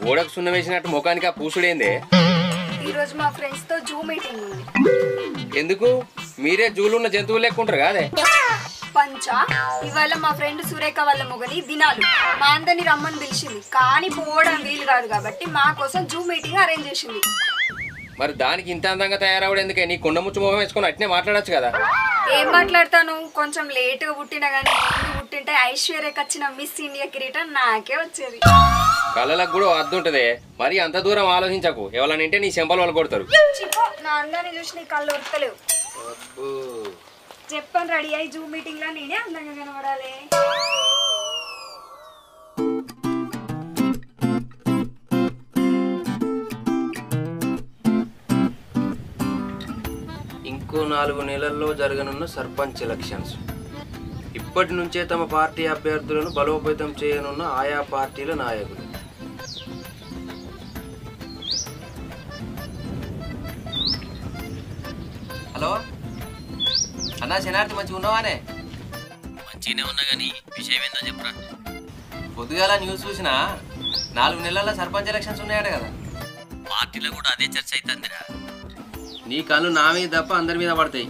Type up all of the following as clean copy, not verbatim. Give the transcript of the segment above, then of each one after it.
గోడకు సున్నం వేసినట్టు ముఖానికి ఆ పూసుడేందే? ఈరోజు మా ఫ్రెండ్స్ తో జూ మీటింగ్ ఉంది. ఎందుకు? మీరే జూలు ఉన్న జంతువులు లెక్కుంటారు కాదే? పంచా ఇవాళ మా ఫ్రెండ్ సురేఖ వాళ్ళ మొగని దినాలు మా అందరిని రమ్మని పిలిచింది. కానీ పోవడం వీలు కాదు కాబట్టి మా కోసం జూ మీటింగ్ అరేంజ్ చేసింది. మరి దానికి ఇంత అందంగా తయారవడం ఎందుకే? నీ కొండ ముచ్చు మొహం వేసుకొని అట్నే మాట్లాడచ్చు కదా. ఏం మాట్లాడతాను, కొంచెం లేట్ గా పుట్టినా గానీ పుట్టింటే ఐశ్వర్యకి వచ్చిన మిస్ ఇండియా కిరీటం నాకే వచ్చేది. కళ్ళలకు కూడా అద్దు ఉంటదే, మరి అంత దూరం ఆలోచించకు. ఎవరనంటే నీ చెంపలు వాళ్ళు కొడతారు. నా అందాన్ని చూసి నీ కళ్ళు ఉడతలేవు. చెప్పని రెడీ అయ్యి జూ మీటింగ్ లో నేనే అందంగా కనబడాలి. ఇంకో 4 నెలల్లో జరగనున్న సర్పంచ్ ఎలక్షన్స్. ఇప్పటి నుంచే తమ పార్టీ అభ్యర్థులను బలోపేతం చేయనున్న ఆయా పార్టీల నాయకులు. హలో అన్నా, శనార్థి మంచిగా ఉన్నావానే? మంచిగానే ఉన్నా కానీ విషయం ఏందో చెప్పురా. పొద్దుగాల న్యూస్ చూసినా 4 నెలల్లో సర్పంచ్ ఎలక్షన్స్ ఉన్నాయట కదా. పార్టీలో కూడా అదే చర్చ అవుతుందిరా. నీ కళ్ళు నా మీద తప్ప అందరి మీద పడతాయి.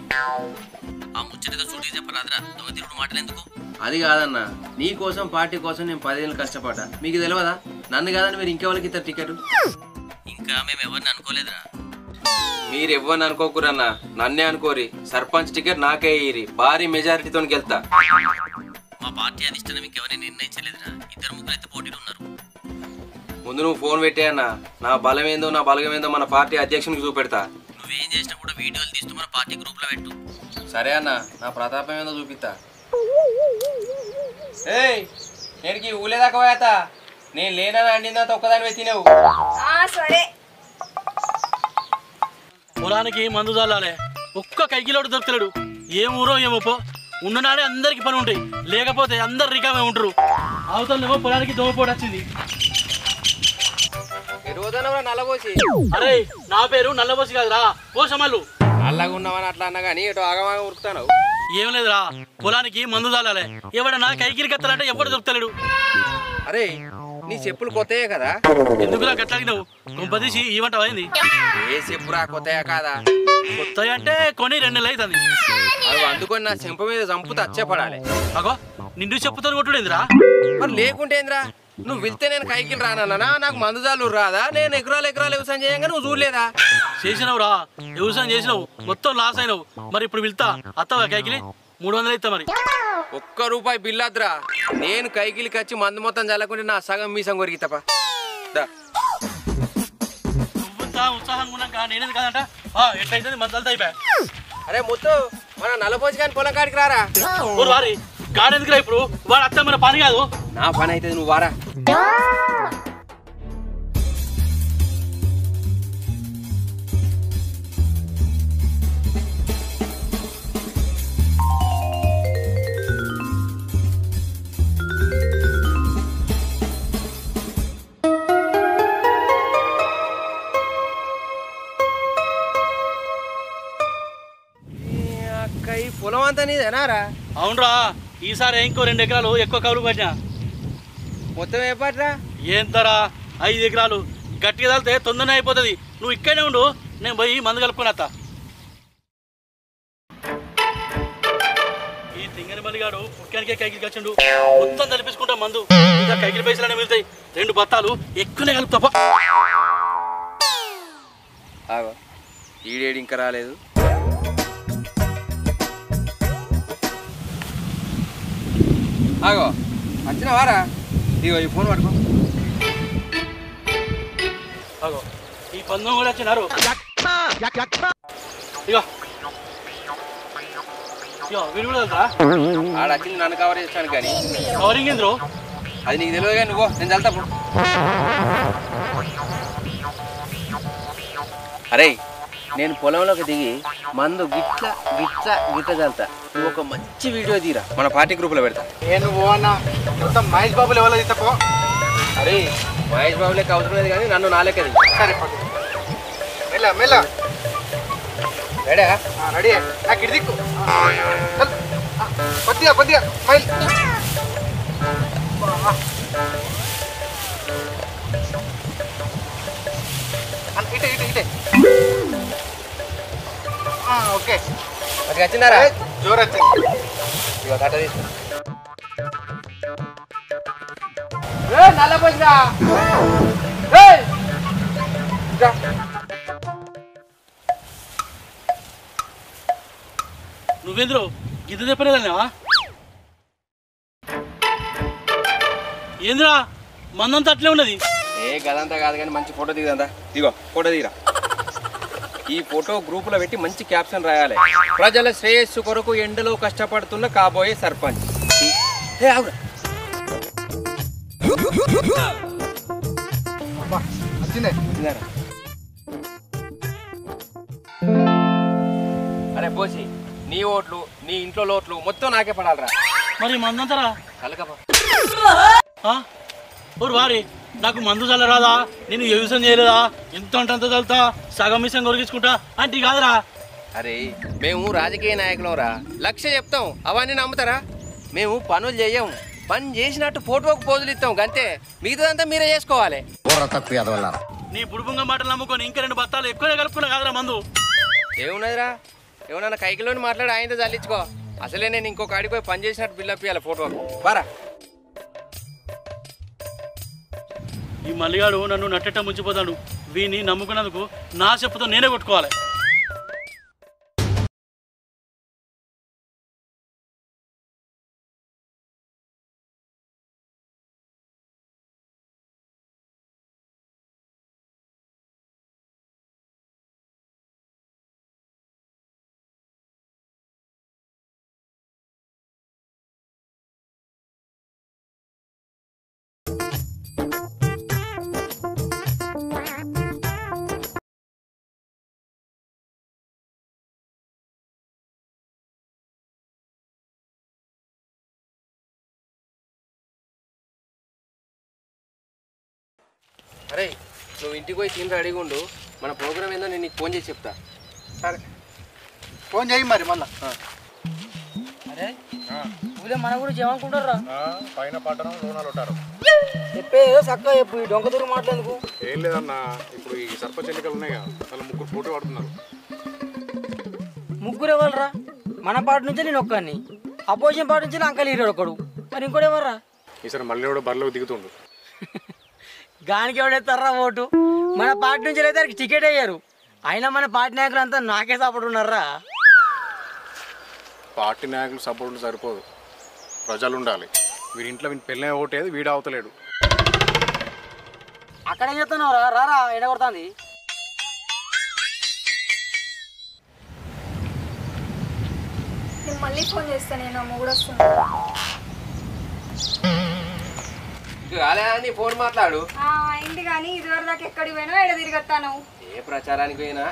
ఆ ముచ్చటగా చూడి చెప్పరాదురా, దొంగ తిరుగుడు మాటలు ఎందుకు? అది కాదన్నా, నీ కోసం పార్టీ కోసం నేను 10 ఏళ్ళు కష్టపడ్డా. మీకు తెలియదా? నన్ను కాదని మీరు ఇంకెవరికి ఇస్తారు టికెట్? ఇంకా మేము ఎవరిని అనుకోలేదురా. మీరు ఎవరిని అనుకోకురన్నా, నన్నే అనుకోరి. సర్పంచ్ టికెట్ నాకే ఇయ్యి, భారీ మెజారిటీతో గెలుతా. మా పార్టీ అధిష్టానం ఇంకెవరిని నిర్ణయించలేదురా. 2-3 అయితే పోటీలు ఉన్నారు. ముందు నువ్వు ఫోన్ పెట్టే అన్న. నా బలం ఏందో నా బలగం ఏందో మన పార్టీ అధ్యక్షునికి చూపెడతా. నువ్వేం చేసినా కూడా వీడియోలు తీస్తూ మన పార్టీ గ్రూప్ లో పెట్టు. సరే అన్న, నా ప్రతాపం ఏందో చూపిస్తా. ఏయ్, నేనికి ఊలేదాకా పోయాత. నేను లేనని అండిందంత ఒక్కదాని తినేవు. సరే. పొలానికి మందు చల్లాలే, ఒక్క కైకిలోడు దొరుకుతాడు. ఏం ఊరో ఏమో పో. ఉన్ననాడే అందరికి పని ఉంటాయి, లేకపోతే అందరు రికామే ఉంటారు. అవతలనేమో పొలానికి దోమపోటు వచ్చింది. నల్లబోసి. అరే నా పేరు నల్లబోసి కాదురా, పోసమల్లు. నల్లగా ఉన్నావని అట్లా అన్నా కానీ ఎటు ఆగమాగం ఉరుకుతాను. ఏం లేదురా, పొలానికి మందు చల్లాలే. ఎవడన్నా కైకిలి కత్తాలంటే ఎవడు దొరుకుతాడు. అరే నీ చెప్పులు కొత్తయే కదా? ఎందుకులా గట్లాగినావు? కొంపదీసి ఈ వంట అయింది. ఏ చెప్పురా కొత్తయా కాదా? కొత్తవి అంటే కొని 2 నెలలు అవుతుంది. అవి అందుకొని నా చెంప మీద చంపుతా అచ్చేపడాలి. అగో నిండు చెప్పుతో కొట్టుడేందిరా? మరి లేకుంటేంద్రా? నువ్వు వెళ్తే నేను కైకిలు రానన్నా, నాకు మందుజాలు రాదా? నేను ఎకరాలు వ్యవసాయం చేయంగా నువ్వు చూడలేదా? చేసినావురా, వ్యవసాయం చేసినావు, మొత్తం లాస్ అయినావు. మరి ఇప్పుడు వెళ్తా అత్తవా కైకిలి? 300 ఇస్తా. మరి ₹1 బిల్లద్రా. నేను కైకిలికి వచ్చి మందు మొత్తం చల్లకుంటే నా సగం మీసం కొరికితపా. నువ్వుంతా ఉత్సాహంగా ఉన్నాక నేనేది కాదంట. ఎట్లయితే మందాలతో అయిపోయా. అరే ముత్తు, మన నల్లపోసి కానీ పొలం కాడికి రారా. వారి గాడి ఎందుకురా ఇప్పుడు? వాడు అత్త మన పని కాదు. నా పని అయితే నువ్వు వారా. పొలం అంతా నీదేనారా? అవునరా, ఈసారి ఇంకో 2 ఎకరాలు ఎక్కువ కవులు పడినా. మొత్తం ఏ పాటరా? ఏంతరా 5 ఎకరాలు. గట్టిగా తలితే తొందరనే అయిపోతుంది. నువ్వు ఇక్కడనే ఉండు, నేను పోయి మందు కలుపుకొని వస్తా. ఈ తింగని మల్లిగాడు ముఖ్యానికే కైకిలికి వచ్చిండు. మొత్తం తలిపించుకుంటా మందు. ఇంకా కైకిలి పైసలనే మిగులుతాయి. 2 బత్తాలు ఎక్కువనే కలుపుతా. ఈడేడు ఇంకా రాలేదు. ఆగో వచ్చిన వారా? ఇగో ఈ ఫోన్ పట్టుకో. అగో ఈ పందం కూడా వచ్చినారు. ఇగో ఇగో వీడు కూడా వెళ్తా. ఆడ వచ్చింది నన్ను కవర్ చేస్తాను కానీ కవరింగ్ ఏంద్రో అది నీకు తెలియదు కానీ నువ్వు నేను చల్తా. అరే నేను పొలంలోకి దిగి మందు గిట్ల గిట్ల గిట్ల చల్తా. నువ్వు ఒక మంచి వీడియో తీరా, మన పార్టీ గ్రూప్లో పెడతా. నేను పోవన్నా, మొత్తం మహేష్ బాబులు ఎవరో తీసుకో. అరే మహేష్ బాబు లెక్క అవసరం లేదు కానీ నన్ను నా లెక్క. సరే మెల్ల మెల్ల. రెడీ? రెడీ. నాకు ఇటు దిక్కు. కొద్దిగా కొద్దిగా మైల్. ఓకే అది వచ్చిందారా జోరు వచ్చింది. ఇక కట్ట తీసుకో. నల్ల పోసిరా. నువ్వేంద్రో గిద్ద చెప్పలేదన్నావా? ఏంద్రా మందంతా అట్లే ఉన్నది. ఏ గదంతా కాదు కానీ మంచి ఫోటో దిగదంతా. ఇదిగో ఫోటో దిగిరా. ఈ ఫోటో గ్రూపులో పెట్టి మంచి క్యాప్షన్ రాయాలి. ప్రజల శ్రేయస్సు కొరకు ఎండలో కష్టపడుతున్న కాబోయే సర్పంచ్. అరే పోసి నీ ఓట్లు నీ ఇంట్లో లోట్లు మొత్తం నాకే పడాలరా. మరి మందంతరా కలకపా ఓరు వారి నాకు మందు చల్లరాదా, నేను వ్యవసాయం చేయలేదా, ఎంత అంత చల్లుతా, సగం మిషన్ కొరిగించుకుంటా అంటే కాదురా. అరే మేము రాజకీయ నాయకులం రా, లక్ష్య చెప్తాం అవన్నీ నమ్ముతారా? మేము పనులు చేయం, పని చేసినట్టు ఫోటోకు పోజులు ఇస్తాం అంతే, మిగతాదంతా మీరే చేసుకోవాలి. నీ బుడుబుంగ మాటలు నమ్ముకొని ఇంకా 2 బత్తాలు ఎక్కువనే కలుపుకున్నా కాదురా మందు. ఏమున్నదిరా, ఏమన్నా కైకిలోని మాట్లాడి ఆయనతో చల్లించుకో. అసలే నేను ఇంకొక ఆడిపోయి పని చేసినట్టు బిల్డప్ ఇవ్వాలి ఫోటోకు. బారా ఈ మల్లిగాడు నన్ను నట్టేట ముంచిపోతాడు. వీని నమ్ముకున్నందుకు నా చెప్పుతో నేనే కొట్టుకోవాలి. అరే నువ్వు ఇంటికి పోయి తిని రెడీగా ఉండు, మన ప్రోగ్రామ్ ఏందో నేను నీకు ఫోన్ చేసి చెప్తా. సరే ఫోన్ చేయి మరి మళ్ళా. అరే ఊళ్ళో మన గురించి ఏమనుకుంటారా? పైన పట్టణం లోనాలు ఉంటారు. చెప్పే ఏదో చక్కగా చెప్పు, ఈ డొంక దూరం మాట్లాడేందుకు. ఏం లేదన్నా, ఇప్పుడు ఈ సర్పంచ్ ఎన్నికలు ఉన్నాయి కదా, అసలు 3 పోటీ పడుతున్నారు. ముగ్గురు ఎవరురా? మన పార్టీ నుంచే నేను ఒక్కడిని, అపోజిషన్ పార్టీ నుంచి అంకల్ హీరో ఒకడు, మరి ఇంకోటి ఎవర్రా? ఈసారి మళ్ళీ కూడా బరిలోకి దిగుతుండు. గానికి ఎవడెత్తారా ఓటు? మన పార్టీ నుంచి అయితే టికెట్ అయ్యారు, అయినా మన పార్టీ నాయకులు అంతా నాకే సపోర్ట్ ఉన్నారా? పార్టీ నాయకులు సపోర్ట్ సరిపోదు, ప్రజలు ఉండాలి. వీడి ఇంట్లో వీని పెళ్ళే ఓటేది, వీడు అవతలేడు. అక్కడ ఏం చెప్తున్నావు రా? రారా ఎండ కొడుతుంది. నేను మళ్ళీ ఫోన్ చేస్తాను, నేను మొగుడు వస్తున్నా. నీ ఫోన్ మాట్లాడు. అయింది కానీ ఇదివరకు దాకా ఎక్కడికి పోయినా ఎడ తిరిగొస్తాను. ఏ ప్రచారానికి పోయినా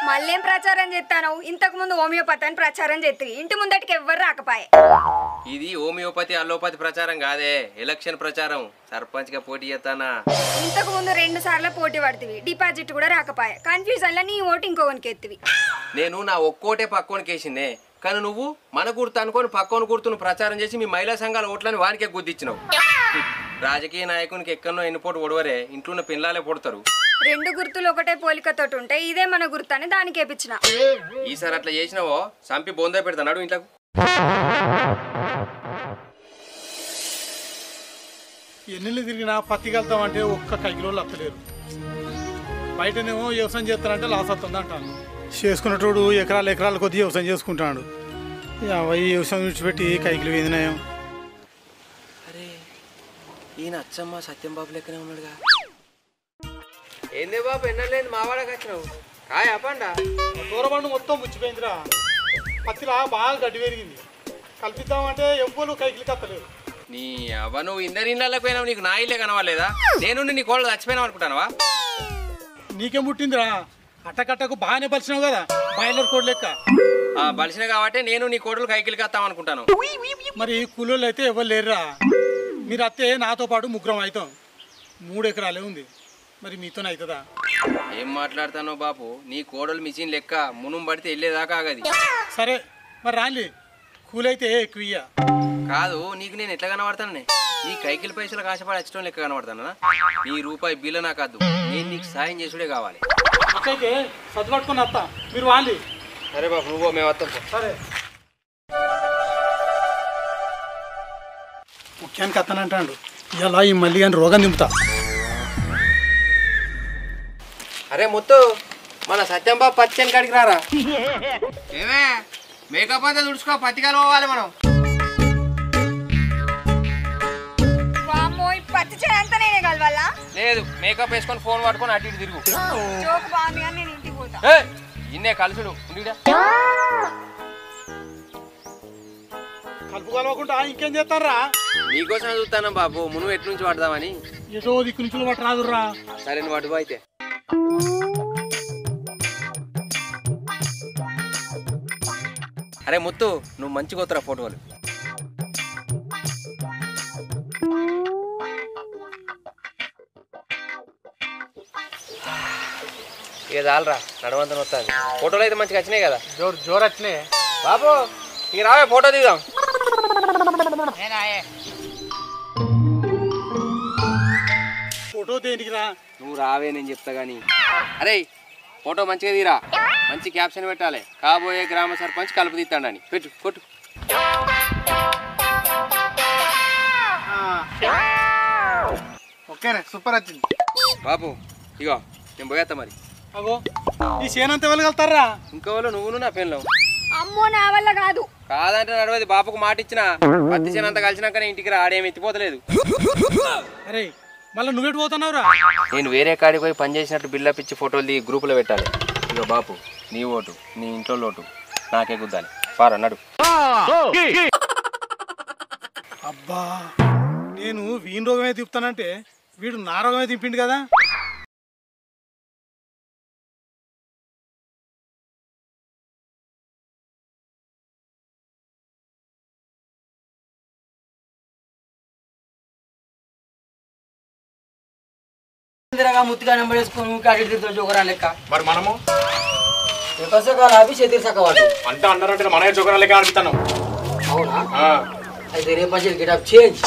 మళ్ళీ ఏం ప్రచారం చేస్తాను? ఇంతకు ముందు హోమియోపతి అని ప్రచారం చేస్తుంది, ఇంటి ముందటికి ఎవ్వరు రాకపాయే. ఇది హోమియోపతి అల్లోపతి ప్రచారం కాదే, ఎలక్షన్ ప్రచారం. సర్పంచ్ గా పోటీ చేస్తానా? ఇంతకు ముందు 2 సార్లు పోటీ పడుతుంది, డిపాజిట్ కూడా రాకపాయే. కన్ఫ్యూజన్ లో నీ ఓటు ఇంకోనికి ఎత్తివి. నేను నా ఒక్కోటే పక్కోనికి వేసిందే, కానీ నువ్వు మన గుర్తు అనుకొని పక్కోని గుర్తును ప్రచారం చేసి మీ మహిళా సంఘాల ఓట్లని వానికే గుర్తిచ్చినావు. రాజకీయ నాయకునికి ఎక్కడో ఎన్నిపోటు ఒడవరే, ఇంట్లో ఉన్న పిల్లలే పొడతారు. 2 గుర్తులు ఒకటే పోలికతోటి ఉంటే ఇదే మన గుర్తు అని దానికి వేపించిన. ఈసారి అట్లా చేసినావో సంపి బొందా పెడతాడు ఇంట్లోకి. ఎన్నెళ్ళు తిరిగినా పత్తి కలుతామంటే ఒక్క కైకిలో అత్తలేరు. బయటనేమో వ్యవసాయం చేస్తారంటే లాస్ అవుతుంది అంటాను. చేసుకున్నటోడు ఎకరాల కొద్ది వ్యవసాయం చేసుకుంటాడు. వ్యవసాయం విడిచిపెట్టి కైకిలు వేదినాయం. అరే ఈయన అచ్చమ్మ సత్యం బాబు లెక్కనే ఉన్నాడుగా. ఏందే బాబు ఎన్నలేదు మావాడకి వచ్చినావు? కాయ పండా దూరబండు మొత్తం ముచ్చిపోయిందిరా. పత్తిలా బాగా గడ్డి పెరిగింది. కల్పిద్దామంటే ఎంపోలు కైకిలు కత్తలేరు. నీ అవ్వ నువ్వు ఇందరి ఇళ్ళకి పోయినావు, నీకు నా ఇల్లే కనవాలేదా? నేను నీ కోళ్ళు చచ్చిపోయినావు అనుకుంటానవా? నీకేం పుట్టిందిరా? అట్టకట్టకు బాగానే బలిసినావు కదా, బాయిలర్ కోడ్ లెక్క. బలిసిన కాబట్టి నేను నీ కోడలు కైకిలు కత్తాం అనుకుంటాను. మరి కూలోళ్ళు అయితే ఎవరు లేరురా. మీరు అత్తే నాతో పాటు 3 అవుతాం. 3 ఎకరాలే ఉంది, మరి మీతోనే అవుతుందా? ఏం మాట్లాడతానో బాపు, నీ కోడలు మిషన్ లెక్క మునుం పడితే వెళ్ళేదాకా ఆగది. సరే మరి రాలి, కూలైతే ఎక్కువ ఇయ్య. కాదు నీకు నేను ఎట్లా కనబడతానే? నీ కైకిల పైసలు కాశపడి వచ్చడం లెక్క కనబడతానా? నీ రూపాయి బిల్ల నాకు వద్దు, నేను నీకు సాయం చేసుడే కావాలి. అట్లయితే చదువుపట్టుకుని వస్తా, మీరు వాళ్ళు. సరే బాబు నువ్వు మేము వస్తాం పో. సరే ముఖ్యానికి అత్తనంటాడు ఇలా ఈ మళ్ళీ కానీ రోగం దింపుతా. అరే ముత్తు మన సత్యం బాబు పచ్చని కాడికి రారా. ఏమే మేకప్ అంతా తుడుచుకో, పత్తికాలు పోవాలి మనం. వామ్మో ఈ పత్తి చేయి అంతా నేనే కలవాలా? లేదు మేకప్ వేసుకొని ఫోన్ పట్టుకొని అటు ఇటు తిరుగు. జోక్ బాగుంది కానీ నేను ఇంటికి పోతా. ఇన్నే కలుసుడు ఉండిడా. కలుపు కలవకుండా ఇంకేం చేస్తారా? నీకోసం చూస్తాను బాబు, మునుగు ఎటు నుంచి పడదామని. ఏదో దిక్కు నుంచి పట్టు రాదురా. సరే నువ్వు అటుబో అయితే. అరే ముత్తు నువ్వు మంచిగా వస్తారా ఫోటోలు. ఇక చాలరా నడవంతా వస్తుంది. ఫోటోలు అయితే మంచిగా వచ్చినాయి కదా. జోరు వచ్చినాయి బాబు ఇక రావే ఫోటో దిగుదాం. ఫోటో దేనికి రా? నువ్వు రావే నేను చెప్తా గానీ. అరే ఫోటో మంచిగా తీరా, మంచి క్యాప్షన్ పెట్టాలి. కాబోయే గ్రామ సర్పంచ్ కలుపు తీస్తాడని పెట్టు కొట్టు. ఓకేనే సూపర్ వచ్చింది. బాబు ఇగో నేను పోయేస్తా మరి. అగో ఈ చేనంత వెళ్ళగలుగుతారా? ఇంకో వాళ్ళు నువ్వు నా పెన్లో. అమ్మో నా వల్ల కాదు. కాదంటే నడవది. బాపుకు మాట ఇచ్చిన పత్తి చేనంత కలిసినాక ఇంటికి రా, ఆడేమి ఎత్తిపోతలేదు. అరే మళ్ళీ నువ్వెటు పోతున్నావురా? నేను వేరే కాడికి పోయి పని చేసినట్టు బిల్డప్ ఇచ్చి ఫోటోలు దిగి గ్రూపులో పెట్టాలి. ఇగో బాపు నీ ఓటు నీ ఇంట్లో లోటు నాకే గుద్దాలి. పారా నడు. అబ్బా నేను వీని రోగమే తిప్పుతానంటే వీడు నా రోగమే తిప్పిండు కదా. ముత్తుగా నెంబర్ వేసుకొని అటు ఇటు జోకరా లెక్క. మరి మనము సకాల అవి చేతికి సక్కవాడు అంటే అన్నారంటే మనమే చోకరా లెక్క అనిపిస్తాను. అవునా? అయితే రేపు మంచి గెటప్ చేంజ్.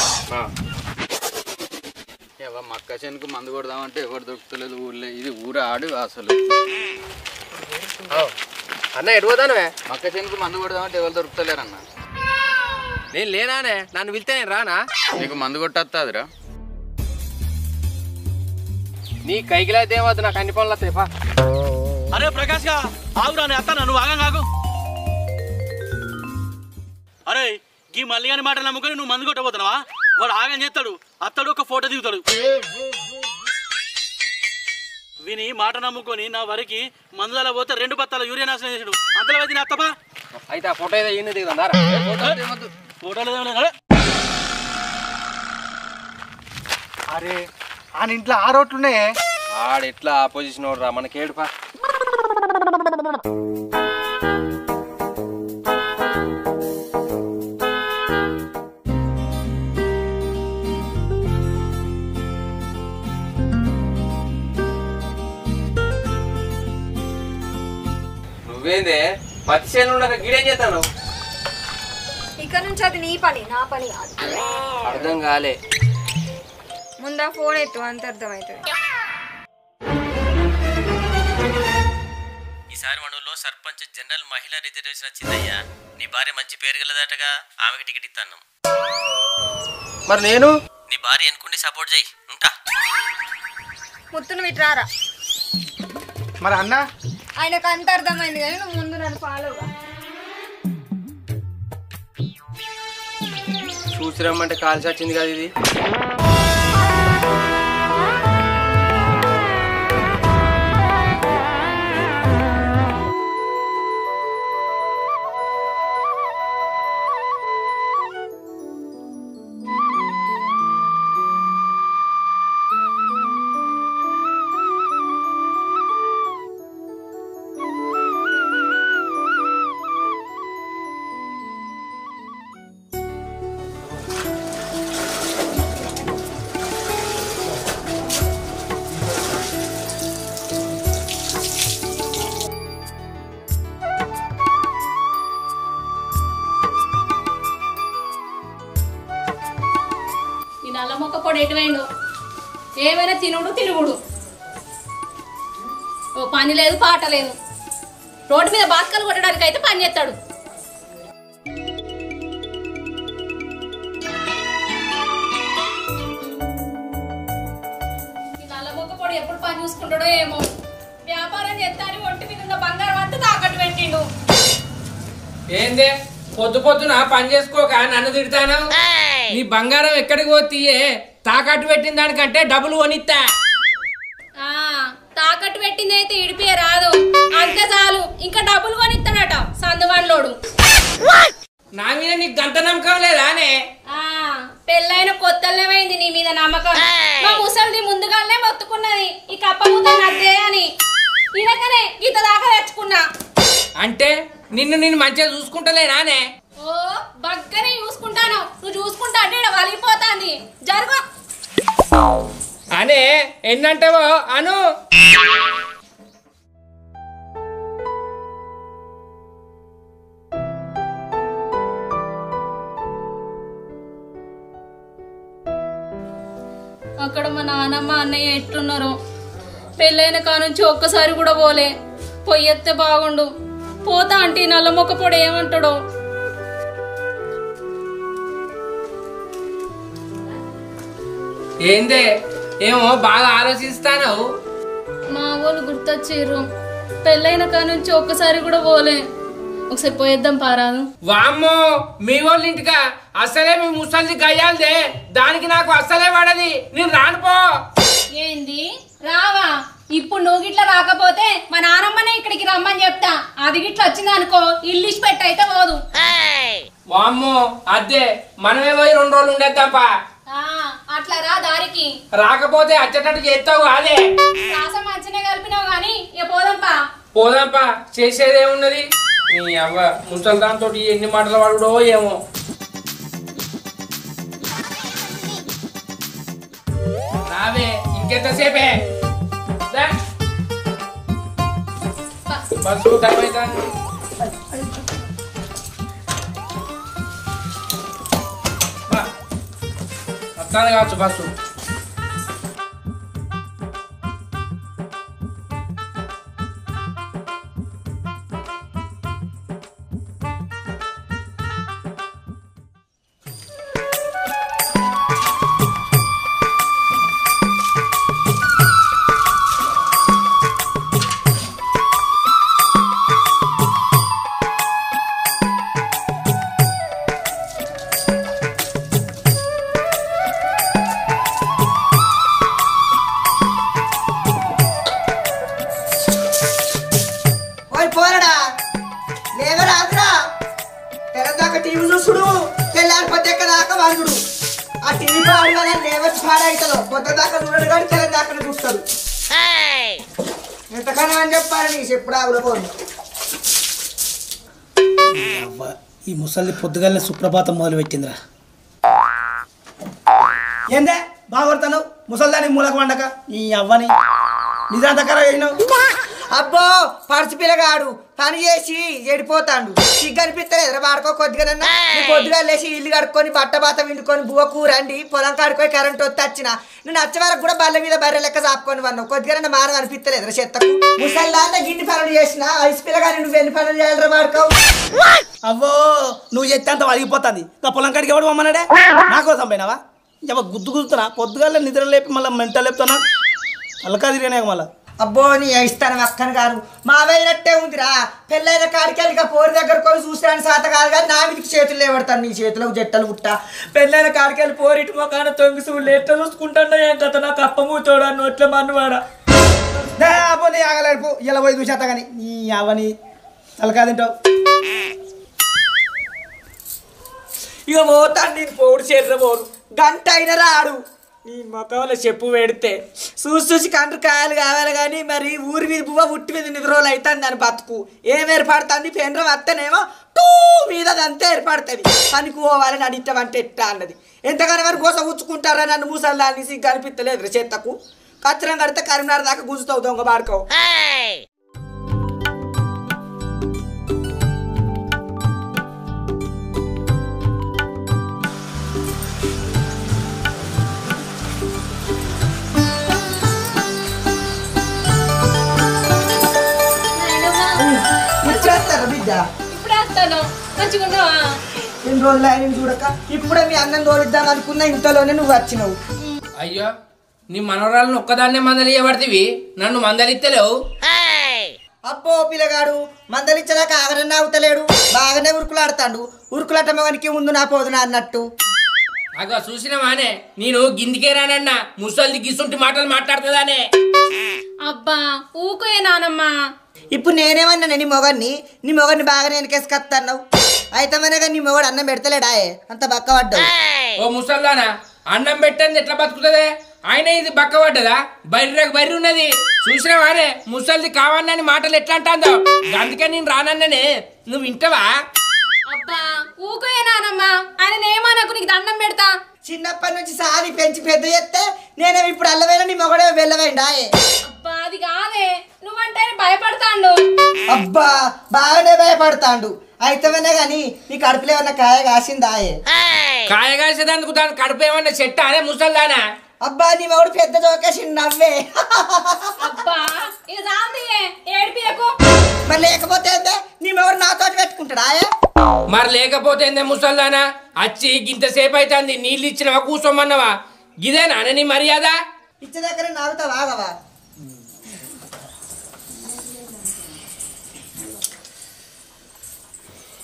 మక్క చెనుకు మందు కొడదామంటే ఎవరు దొరుకుతలేదు ఊళ్ళో. ఇది ఊరు ఆడు అసలు. అన్న ఎటు పోతానువే? మక్క చెనుకు మందు కొడదామంటే ఎవరు దొరుకుతలేరు అన్న. నేను లేనానే, నన్ను పిలితే నేను రానా? నీకు మందు కొట్టేస్తాదిరా. నీ కైకిలైతే ఏమవుతుంది, నాకు అన్ని పనులు వస్తాయి. పా అరే ప్రకాష్ గా ఆగురా, నేను అత్తాను నువ్వు ఆగం కాకు. అరే ఈ మల్లిగాని మాట నమ్ముకొని నువ్వు మందు కొట్టబోతున్నావా? వాడు ఆగం చేస్తాడు, అత్తడు ఒక ఫోటో దిగుతాడు. విని మాట నమ్ముకొని నా వరకు మందుల పోతే 2 బత్తాల యూరియా నాశనం చేసాడు. అంతలో అయితే అత్తపా అయితే ఆ ఫోటో ఏదో ఈయన దిగుదాం. ఫోటోలు అరే ఆయన ఇంట్లో 6 రోట్లున్నాయే. ఆడెట్లా ఆపోజిషన్ రా మనకేడుపా. నువ్వేందే పత్తి చేను ఉండక గీడేం చేస్తాను? ఇక్కడ నుంచి అది నీ పని, నా పని కాదు. అర్థం కాలే. ముందా ఫోన్ ఎత్తు, అంత అర్థమవుతుంది. ఈసారి మనలో సర్పంచ్ జనరల్ మహిళా రిజర్వేషన్ వచ్చిందయ్యా. నీ భార్య మంచి పేరు గలదటగా, ఆమెకి టికెట్ ఇస్తాను. మరి నేను నీ భార్య అనుకుంటే సపోర్ట్ చేయి. ఉంటా. ముత్తును విట్రారా. మరి అన్న ఆయనకు అంత అర్థమైంది కానీ నువ్వు ముందు నన్ను ఫాలోగా. చూసి రమ్మంటే కాల్సి వచ్చింది కదా ఇది. నల్ల మొక్క పొడి ఎటువైండు. ఏమైనా తినుడు తిరుగుడు, ఓ పని లేదు పాట లేదు. రోడ్డు మీద బాస్కలు కొట్టడానికి అయితే పని చేస్తాడు. ఈ నల్లమొక్క పొడి ఎప్పుడు పని చూసుకుంటాడో ఏమో. వ్యాపారం చేస్తాను ఒంటి మీద ఉన్న బంగారం అంతా తాకట్టు పెట్టిండు. ఏందే పొద్దు పొద్దున పని చేసుకోక నన్ను తిడతాను? నీ బంగారం ఎక్కడికి పోతీయే? తాకట్టు పెట్టిన దానికంటే డబ్బులు కొనిస్తా. తాకట్టు పెట్టింది అయితే ఇడిపియ రాదు, అంతే చాలు. ఇంకా డబ్బులు కొనిస్తాడట సందువాళ్ళోడు. నా మీద నీకు గంత నమ్మకం లేదానే? పెళ్ళైన కొత్తలేమైంది నీ మీద నమ్మకం. మా ముసలిది ముందుగానే మొత్తుకున్నది ఈ కప్ప ముద్ద నద్దే అని. ఇనకనే గీత దాకా తెచ్చుకున్నా. అంటే నిన్ను మంచిగా చూసుకుంటలేనానే? ఓ బగ్గనే చూసుకుంటాను. నువ్వు చూసుకుంటా అంటే ఇక్కడ వలిగిపోతాంది. జరుగు అనే ఎన్నంటావో అను. అక్కడ మా నాన్నమ్మ అన్నయ్య ఎట్లున్నారో. పెళ్ళైన కానుంచి ఒక్కసారి కూడా పోలే. పొయ్యెత్తే బాగుండు. పోతా అంటే నల్లమొక్క పొడి ఏమంటాడో. ఏందే ఏమో బాగా ఆలోచిస్తాను. మా వాళ్ళు గుర్తొచ్చారు. పెళ్ళైన కానుంచి ఒక్కసారి కూడా పోలే. ఒకసారి పోయేద్దాం పారాదు. వామ్మో మీ వాళ్ళ ఇంటికా? అసలే మీ ముసలిది గయ్యాలదే, దానికి నాకు అస్సలే పడది. నేను రానుపో. ఏంది రావా? ఇప్పుడు నువ్వు గిట్లా రాకపోతే మా నానమ్మనే ఇక్కడికి రమ్మని చెప్తా. అది గిట్లా వచ్చింది అనుకో ఇల్లు ఇచ్చి పెట్టి అయితే పోదు. వామ్మో అదే మనమే పోయి 2 రోజులు ఉండేద్దాంపా. అట్లా రా దారికి. రాకపోతే అచ్చేటట్టు చేస్తావు అదే. రాస మంచినే కలిపినావు గాని ఇక పోదాంపా. పోదాంపా, చేసేదేమున్నది? నీ అవ్వ ముసలి దాంతో ఎన్ని మాటలు వాడుడో ఏమో. రావే ఇంకెంతసేపే? బస్సు టైం అవుతాను. వస్తాను కావచ్చు బస్సు. టీవీ చూసుడు తెల్లారిపోతే దాకా వండుడు. ఆ టీవీ పాడగానే లేవచ్చు పాడవుతుందో పొద్దు దాకా చూడడు కానీ తెల్ల దాకా చూస్తాడు. ఎంతకన్నా అని చెప్పాలి నీ చెప్పుడు ఆవుల పోను. ఈ ముసలి పొద్దుగానే సుప్రభాతం మొదలు పెట్టిందిరా. ఏందే బాగొడతాను ముసల్దాని మూలకు వండక ఈ అవ్వని నిజాంతకర అయినావు. అబ్బో పడిచి పిల్లగాడు పని చేసి ఎడిపోతాడు. సిగ్గు అనిపిస్తలేదు వాడుకో కొద్దిగానన్నా. పొద్దుగా లేచి ఇల్లు కడుక్కొని బట్ట బాత విండుకొని బువ్వ కూరండి పొలం కాడుకొని కరెంట్ వస్తే వచ్చిన నేను వచ్చే వరకు కూడా బల్ల మీద బర్రె లెక్క చాపుకొని వన్నావు. కొద్దిగా మానం అనిపిస్తలేదు చెత్తకు. ముసల్దాన్న గిన్ని పనులు చేసిన ఐసు పిల్లగాని నువ్వు ఎన్ని పనులు చేయాలరా వాడుకోవు. అవ్వో నువ్వు చెత్తే అంత వలిగిపోతుంది. ఇంకా పొలం కాడికి ఎవడు అమ్మన్నాడే? నా కోసం పోయినావా? ఇవ గుద్దు గుద్దుతున్నా పొద్దుగాల నిద్ర లేపి మళ్ళీ మెంటల్ లేపుతున్నా అలకా తిరిగానే మళ్ళీ. అబ్బో నీ ఇస్తాను అక్కను గారు మావైనట్టే ఉందిరా. పెళ్ళైన కాడికెళ్ళి పోరి దగ్గర పోయి చూసాను సాత కాదు కానీ నా మీదకి చేతులు లేవడతాను. నీ చేతులకు జట్టలు పుట్ట పెళ్ళైన కాడికెళ్ళి పోరిటి మొకాన తొంగి చూడలే ఎట్లా చూసుకుంటాడో ఏం కథ నాకు అప్పమూతోడు అన్న అట్లా మన్నవాడా. అబ్బో నీ ఆగలేడు ఇలా పోయి చూసేత కానీ నీ అవని తలకా తింటావు. ఇక పోతాను నేను పోడు చేర్ర పోరు గంట అయినా రాడు. నీ మొక్కలో చెప్పు పెడితే చూసి కండ్రు కాయలు కావాలి కానీ మరి ఊరి మీద బువ్వ ఉట్టి మీద 2 రోజులు అవుతుంది దాని బతుకు. ఏం ఏర్పడుతుంది? పెండ్రం వస్తేనేమో టూ మీద అంతే ఏర్పడుతుంది. పనికి పోవాలని అడిగితామంటే ఎట్టా అన్నది. ఎంతగానో మరి గోస ఉచ్చుకుంటారా నన్ను మూసల్దాన్ని సిగ్గు అనిపిస్తలేదు చెత్తకు. కచ్చరం కడితే కరీంనగర్ దాకా గుంజుతావు దొంగ బాడుకో. మంచిగా ఉన్నావా? ఎన్ని రోజులు ఆయన చూడక ఇప్పుడే మీ అన్నం తోలిద్దాం అనుకున్నా ఇంతలోనే నువ్వు వచ్చినావు. అయ్యో నీ మనవరాలను ఒక్కదాన్నే మందలియబడితివి, నన్ను మందలిత్తలేవు. అబ్బో పిల్లగాడు మందలిచ్చదాకా ఆగరన్నా అవుతలేడు, బాగానే ఉరుకులాడతాడు. ఉరుకులాట మగనికి ముందు నా పోదునా అన్నట్టు. అగో చూసినవానే నేను గిందికే రానన్నా ముసలిది గిసుంటి మాటలు మాట్లాడుతుందానే. అబ్బా ఊకోయే నానమ్మా. ఇప్పుడు నేనేమన్నా నీ మొగన్ని బాగానే వెనకేసుకొస్తున్నావు. అయితే మనగా నీ మొగడు అన్నం పెడతలేడాయే అంత బక్కపడ్డావు. ఓ ముసల్దానా అన్నం పెట్టండి ఎట్లా బతుకుతుందే? ఆయన ఇది బక్కపడ్డదా? బర్రె ఉన్నది చూసినవానే. ముసలిది కావాలని మాటలు ఎట్లా అంటాందో, అందుకే నేను రానన్ననే. నువ్వు వింటవా? అబ్బా ఊకోయే నానమ్మా. ఆయన ఏమనకు, నీకు దండం పెడతా. చిన్నప్పటి నుంచి సాది పెంచి పెద్ద చేస్తే నేనేమి ఇప్పుడు అల్లవేనా నీ మొగడే వెళ్ళవేండాయే. అబ్బా అది కాదే, నువ్వంటే భయపడతాండు. అబ్బా బాగానే భయపడతాండు. అయితేనే గాని నీ కడుపులో ఏమన్నా కాయ కాసిందాయే? కాయ కాసేదందుకు దాని కడుపు ఏమన్నా చెట్ట అనే ముసల్దానా? అబ్బా నీ మొగడు పెద్ద జోకేసి నవ్వే. అబ్బా ఇది రాందియే ఏడిపియకు. మరి లేకపోతే నీ మొగడు నాతో పెట్టుకుంటాడా? మరి లేకపోతే ఏందే ముసల్దానా? వచ్చి ఇంతసేపు అవుతుంది, నీళ్ళు ఇచ్చినవా కూర్చోమన్నావా? గిదేనా నీ మర్యాద? ఇచ్చే దగ్గర నాగుతావా ఆగవా?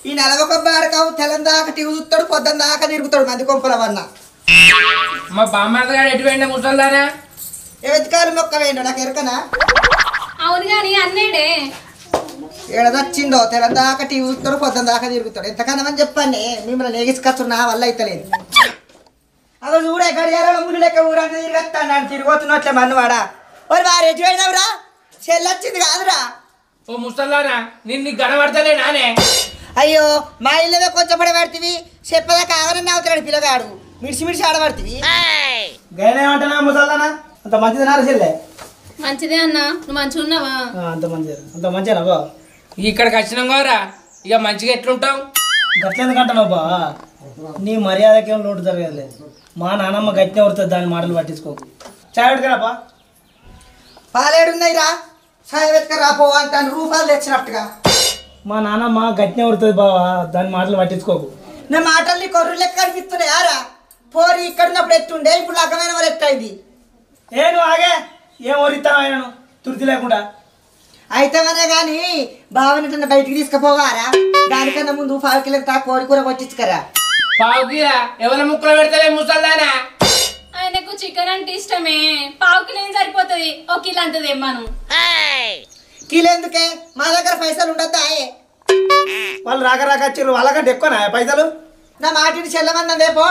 ఈ నలవక బారకావు తెలం దాకా తిరుగుతాడు, పొద్దున దాకా తిరుగుతాడు మంది కొంపలవన్నా. మా బామ్మగారు ఎటు పోయిండే ముసల్దానా? వెతికాలు మొక్క వేయండు నాకు ఎరకనా? అవును గాని అన్నేడే ఏడదచ్చిండో తెలం దాకా తిరుగుతాడు, పొద్దున దాకా తిరుగుతాడు. ఎంతకన్నా చెప్పండి మిమ్మల్ని నేగిసుకొచ్చు నా వల్ల అయితలేదు. అదో చూడే గడియారాల ముందు లెక్క ఊరంతా తిరిగొస్తాను తిరిగొస్తున్నట్లే మన్నవాడా. మరి వారు ఎటు పోయినావురా? చెల్లొచ్చింది కాదురా. ఓ ముసల్దానా నిన్ను గడబడతలే నానే. అయ్యో మా ఇల్లవే కొంచెం పడి పడుతుంది, చెప్పదాకా ఆగరని అవుతాడు పిల్లగాడు. మిడిసి ఆడబడుతుంది. గైనేమంటానా ముసల్దానా? అంత మంచిదినా చెల్లె? మంచిదే అన్నా, నువ్వు మంచిగా ఉన్నావా? అంత మంచిగా బా. ఇక్కడికి వచ్చినాం కదరా, ఇక మంచిగా ఎట్లుంటావు? గట్లెందుకంటున్నావు బా? నీ మర్యాదకేం లోటు జరగలేదు. మా నాన్నమ్మ గట్టినే ఉడుతుంది, దాని మాటలు పట్టించుకోకు. చాయ్ పెట్టుకురాపా. పాలేడున్నాయి రా, చాయ్ వెతుకరా పో అంటాను రూపాయలు తెచ్చినట్టుగా. మా నాన్నమ్మ గట్టినే ఉడుతుంది బావా, దాని మాటలు పట్టించుకోకు. నా మాటల్ని కొర్రు లెక్క అనిపిస్తున్నాయారా? పోరి ఇక్కడ ఉన్నప్పుడు ఎట్టుండే, ఇప్పుడు లగ్గమైన వాళ్ళు ఎట్టయింది. నువ్వు ఆగే ఏం ఓరిస్తాను ఆయనను తుర్తి లేకుండా. అయితేనే గాని బావని బయటికి తీసుకుపోవారా? దానికన్నా ముందు 5 కిలోకి కోడి కూర కొట్టించుకరా. పావు కిలో ఎవరి ముక్కలు పెడతావే ముసల్దానా? ఆయనకు చికెన్ అంటే ఇష్టమే, పావు కిలో ఏం సరిపోతుంది, 1 కిలో అంతది ఏమాను. కిలో ఎందుకే? మా దగ్గర పైసలు ఉండద్దా? వాళ్ళు రాక వచ్చిర్రు, వాళ్ళకంటే ఎక్కువనా పైసలు? నా మాటిని చెల్లమన్నదే పో.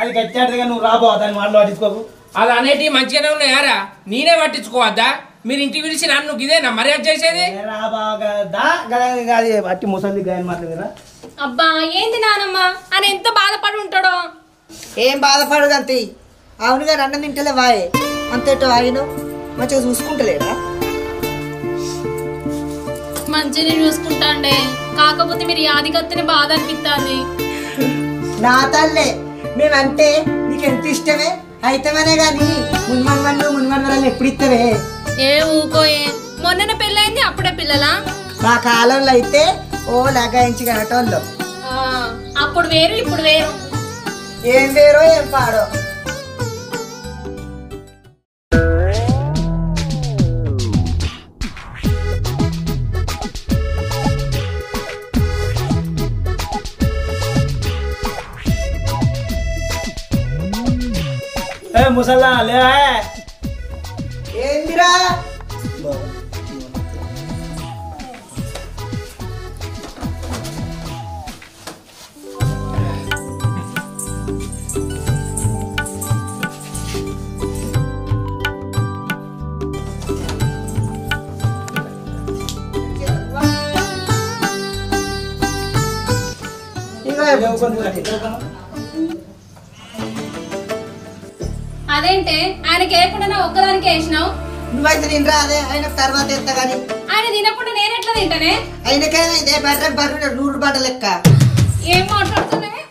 అది గట్టిగా నువ్వు రాబో, దాని మాటలు పట్టించుకోకు. అది అనేటివి మంచిగానే ఉన్నాయారా? నేనే పట్టించుకోవద్దా? మీరు ఇంటికి పిలిచి నన్ను ఇదేనా మర్యాద చేసేది? అట్టి ముసలి గాయని మాట్లాడరా. అబ్బా ఏంది నానమ్మ, ఆయన ఎంత బాధపడి ఉంటాడో. ఏం బాధపడదు అంతే. అవునుగా అన్నం తింటలే వాయే అంతేటో ఆయన మంచిగా చూసుకుంటలేడా? మంచిగా చూసుకుంటాండే, కాకపోతే మీరు యాదికత్తనే బాధ అనిపిస్తుంది. నా తల్లే మేమంటే నీకు ఎంత ఇష్టమే. అయితేనే గాని మున్మన్వరాలు ఎప్పుడు ఇస్తావే? ఏ ఊకోయే, మొన్న పెళ్ళైంది అప్పుడే పిల్లలా? మా కాలంలో అయితే ఓ లగాయించి కనటోళ్ళు. అప్పుడు వేరు ఇప్పుడు వేరు. ఏం వేరో ఏం పాడో. ముసల్లా లేవా? ఏందిరా? అదేంటే ఆయనకి వేయకుండా ఒక్కదానికి వేసినావు? నువ్వైతే తినరా? అదే ఆయన తర్వాత ఎత్తా గాని. ఆయన తినప్పుడు నేను ఎట్లా తింటానే? ఆయనకైనా ఇదే బర్రె 100 బట్ట లెక్క. ఏం మాట్లాడుతున్నావే?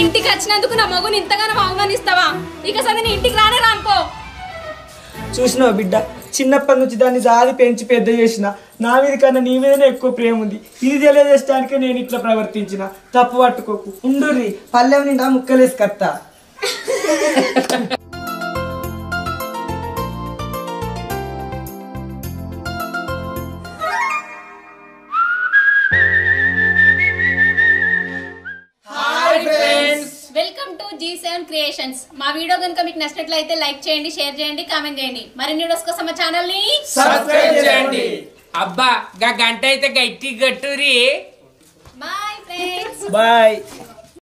ఇంటికి వచ్చినందుకు నా మగుని ఇంతగానో అవమానిస్తావా? ఇక సరే నీ ఇంటికి రానే రానుకో. చూసినావు బిడ్డ, చిన్నప్పటి నుంచి దాన్ని జాది పెంచి పెద్ద చేసిన నా మీద కన్నా నీ మీదనే ఎక్కువ ప్రేమ ఉంది ఇది తెలియజేయడానికే నేను ఇట్లా ప్రవర్తించిన తప్పు పట్టుకోకు ఉండుర్రి పల్లెం నిండా ముక్కలేసి కత్తా వెల్కమ్ టు G7 క్రియేషన్స్. మా వీడియో కనుక మీకు నచ్చినట్లయితే లైక్ చేయండి, షేర్ చేయండి, కామెంట్ చేయండి. మరిన్ని వీడియోస్ కోసం మా ఛానల్ ని సబ్స్క్రైబ్ చేయండి. అబ్బా గా గంట అయితే గట్టి గట్టురి. Bye friends. బాయ్.